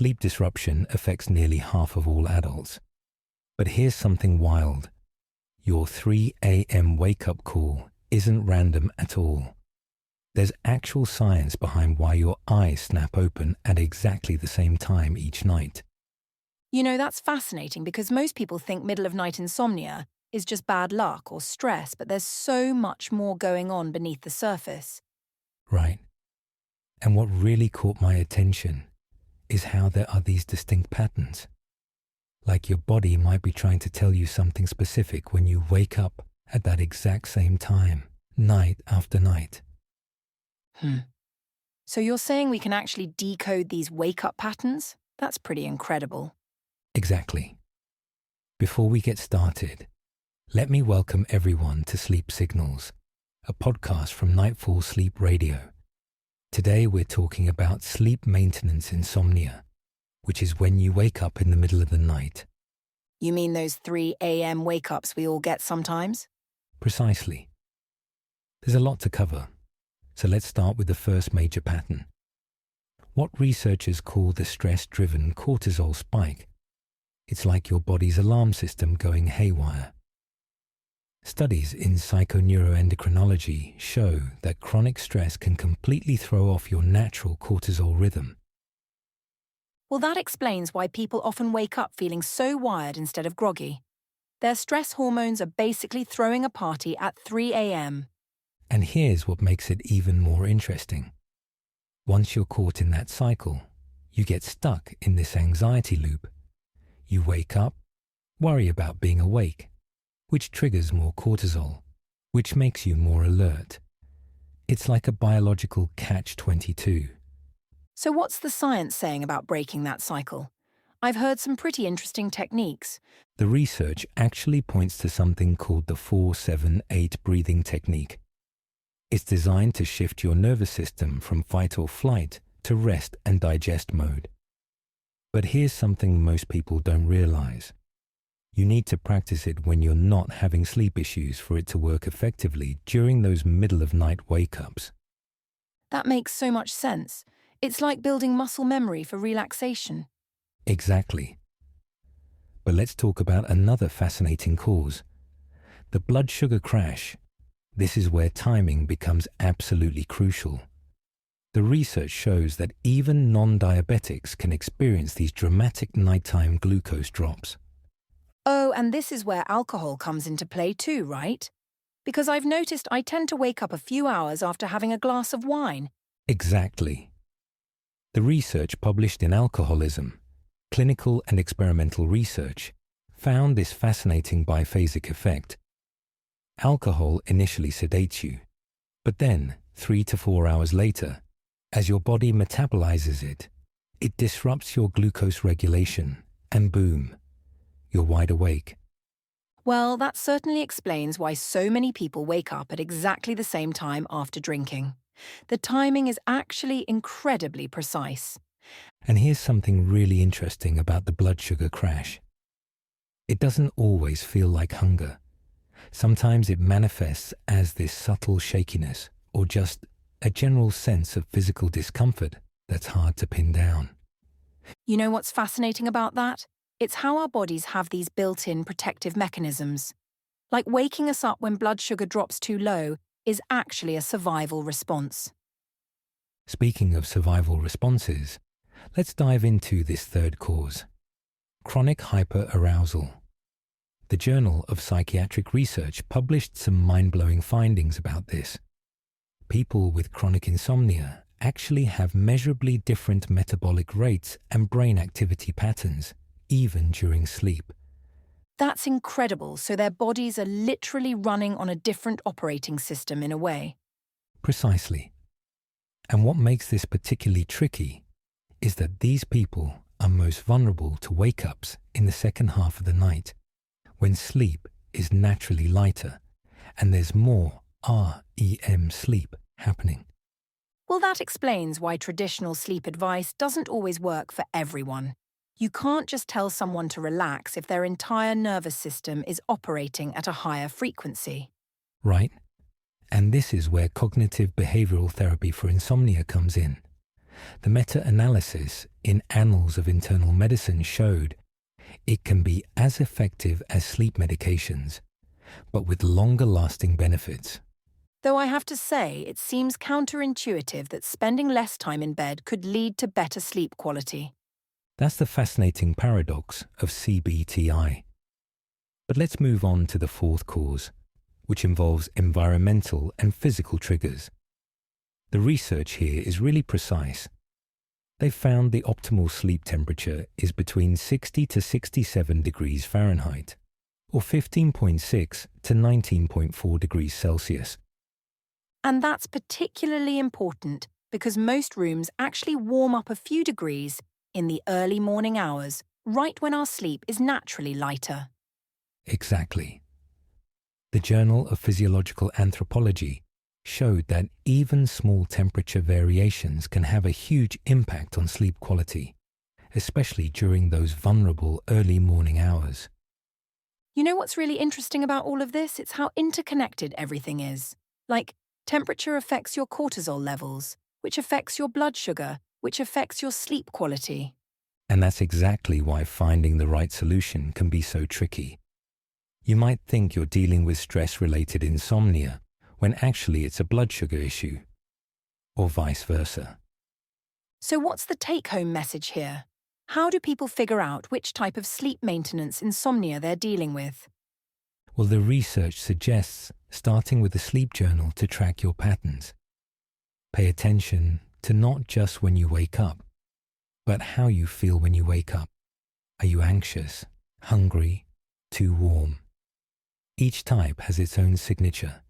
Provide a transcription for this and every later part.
sleep disruption affects nearly half of all adults. But here's something wild. Your 3 a.m. wake-up call isn't random at all. There's actual science behind why your eyes snap open at exactly the same time each night. You know, that's fascinating because most people think middle-of-night insomnia is just bad luck or stress, but there's so much more going on beneath the surface. Right. And what really caught my attention is how there are these distinct patterns. Like your body might be trying to tell you something specific when you wake up at that exact same time, night after night. So you're saying we can actually decode these wake-up patterns? That's pretty incredible. Exactly. Before we get started, let me welcome everyone to Sleep Signals, a podcast from Nightfall Sleep Radio. Today we're talking about sleep maintenance insomnia, which is when you wake up in the middle of the night. You mean those 3 a.m. wake-ups we all get sometimes? Precisely. There's a lot to cover, so let's start with the first major pattern. What researchers call the stress-driven cortisol spike. It's like your body's alarm system going haywire. Studies in psychoneuroendocrinology show that chronic stress can completely throw off your natural cortisol rhythm. Well, that explains why people often wake up feeling so wired instead of groggy. Their stress hormones are basically throwing a party at 3 a.m. And here's what makes it even more interesting. Once you're caught in that cycle, you get stuck in this anxiety loop. You wake up, worry about being awake, which triggers more cortisol, which makes you more alert. It's like a biological catch-22. So what's the science saying about breaking that cycle? I've heard some pretty interesting techniques. The research actually points to something called the 4-7-8 breathing technique. It's designed to shift your nervous system from fight or flight to rest and digest mode. But here's something most people don't realize. You need to practice it when you're not having sleep issues for it to work effectively during those middle-of-night wake-ups. That makes so much sense. It's like building muscle memory for relaxation. Exactly. But let's talk about another fascinating cause. The blood sugar crash. This is where timing becomes absolutely crucial. The research shows that even non-diabetics can experience these dramatic nighttime glucose drops. Oh, and this is where alcohol comes into play too, right? Because I've noticed I tend to wake up a few hours after having a glass of wine. Exactly. The research published in Alcoholism, Clinical and Experimental Research, found this fascinating biphasic effect. Alcohol initially sedates you, but then, 3 to 4 hours later, as your body metabolizes it, it disrupts your glucose regulation, and boom, you're wide awake. Well, that certainly explains why so many people wake up at exactly the same time after drinking. The timing is actually incredibly precise. And here's something really interesting about the blood sugar crash. It doesn't always feel like hunger. Sometimes it manifests as this subtle shakiness or just a general sense of physical discomfort that's hard to pin down. You know what's fascinating about that? It's how our bodies have these built-in protective mechanisms. Like waking us up when blood sugar drops too low is actually a survival response. Speaking of survival responses, let's dive into this third cause, chronic hyperarousal. The Journal of Psychiatric Research published some mind-blowing findings about this. People with chronic insomnia actually have measurably different metabolic rates and brain activity patterns, even during sleep. That's incredible, so their bodies are literally running on a different operating system in a way. Precisely. And what makes this particularly tricky is that these people are most vulnerable to wake-ups in the second half of the night, when sleep is naturally lighter and there's more REM sleep happening. Well, that explains why traditional sleep advice doesn't always work for everyone. You can't just tell someone to relax if their entire nervous system is operating at a higher frequency. Right? And this is where cognitive behavioral therapy for insomnia comes in. The meta-analysis in Annals of Internal Medicine showed it can be as effective as sleep medications, but with longer-lasting benefits. Though I have to say, it seems counterintuitive that spending less time in bed could lead to better sleep quality. That's the fascinating paradox of CBTI. But let's move on to the fourth cause, which involves environmental and physical triggers. The research here is really precise. They found the optimal sleep temperature is between 60 to 67 degrees Fahrenheit, or 15.6 to 19.4 degrees Celsius. And that's particularly important because most rooms actually warm up a few degrees in the early morning hours, right when our sleep is naturally lighter. Exactly. The Journal of Physiological Anthropology showed that even small temperature variations can have a huge impact on sleep quality, especially during those vulnerable early morning hours. You know what's really interesting about all of this? It's how interconnected everything is. Like, temperature affects your cortisol levels, which affects your blood sugar, which affects your sleep quality. And that's exactly why finding the right solution can be so tricky. You might think you're dealing with stress-related insomnia, when actually it's a blood sugar issue, or vice versa. So what's the take-home message here? How do people figure out which type of sleep maintenance insomnia they're dealing with? Well, the research suggests starting with a sleep journal to track your patterns. Pay attention to not just when you wake up, but how you feel when you wake up. Are you anxious, hungry, too warm? Each type has its own signature.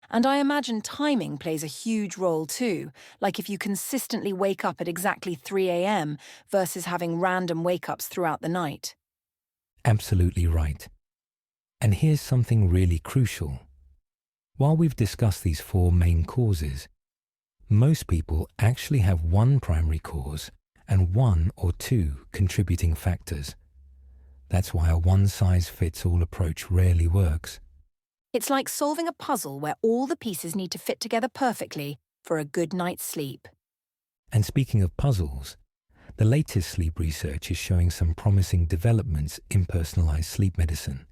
And I imagine timing plays a huge role too, like if you consistently wake up at exactly 3 a.m. versus having random wake-ups throughout the night. Absolutely right. And here's something really crucial. While we've discussed these four main causes, most people actually have one primary cause and one or two contributing factors. That's why a one-size-fits-all approach rarely works. It's like solving a puzzle where all the pieces need to fit together perfectly for a good night's sleep. And speaking of puzzles, the latest sleep research is showing some promising developments in personalized sleep medicine.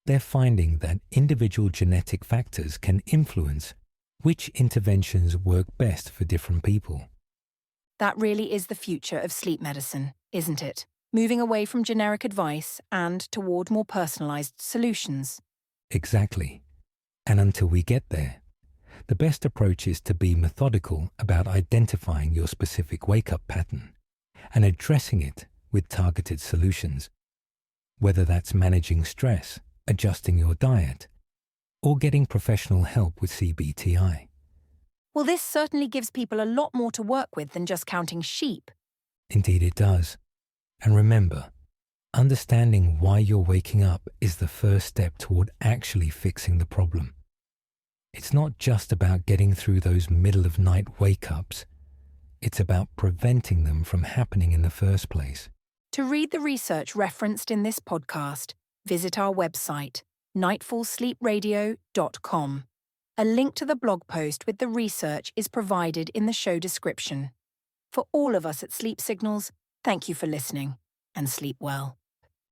They're finding that individual genetic factors can influence which interventions work best for different people. That really is the future of sleep medicine, isn't it? Moving away from generic advice and toward more personalized solutions. Exactly. And until we get there, the best approach is to be methodical about identifying your specific wake-up pattern and addressing it with targeted solutions, whether that's managing stress, adjusting your diet, or getting professional help with CBTI. Well, this certainly gives people a lot more to work with than just counting sheep. Indeed it does. And remember, understanding why you're waking up is the first step toward actually fixing the problem. It's not just about getting through those middle-of-night wake-ups. It's about preventing them from happening in the first place. To read the research referenced in this podcast, visit our website, nightfallsleepradio.com. A link to the blog post with the research is provided in the show description. For all of us at Sleep Signals, thank you for listening, and sleep well.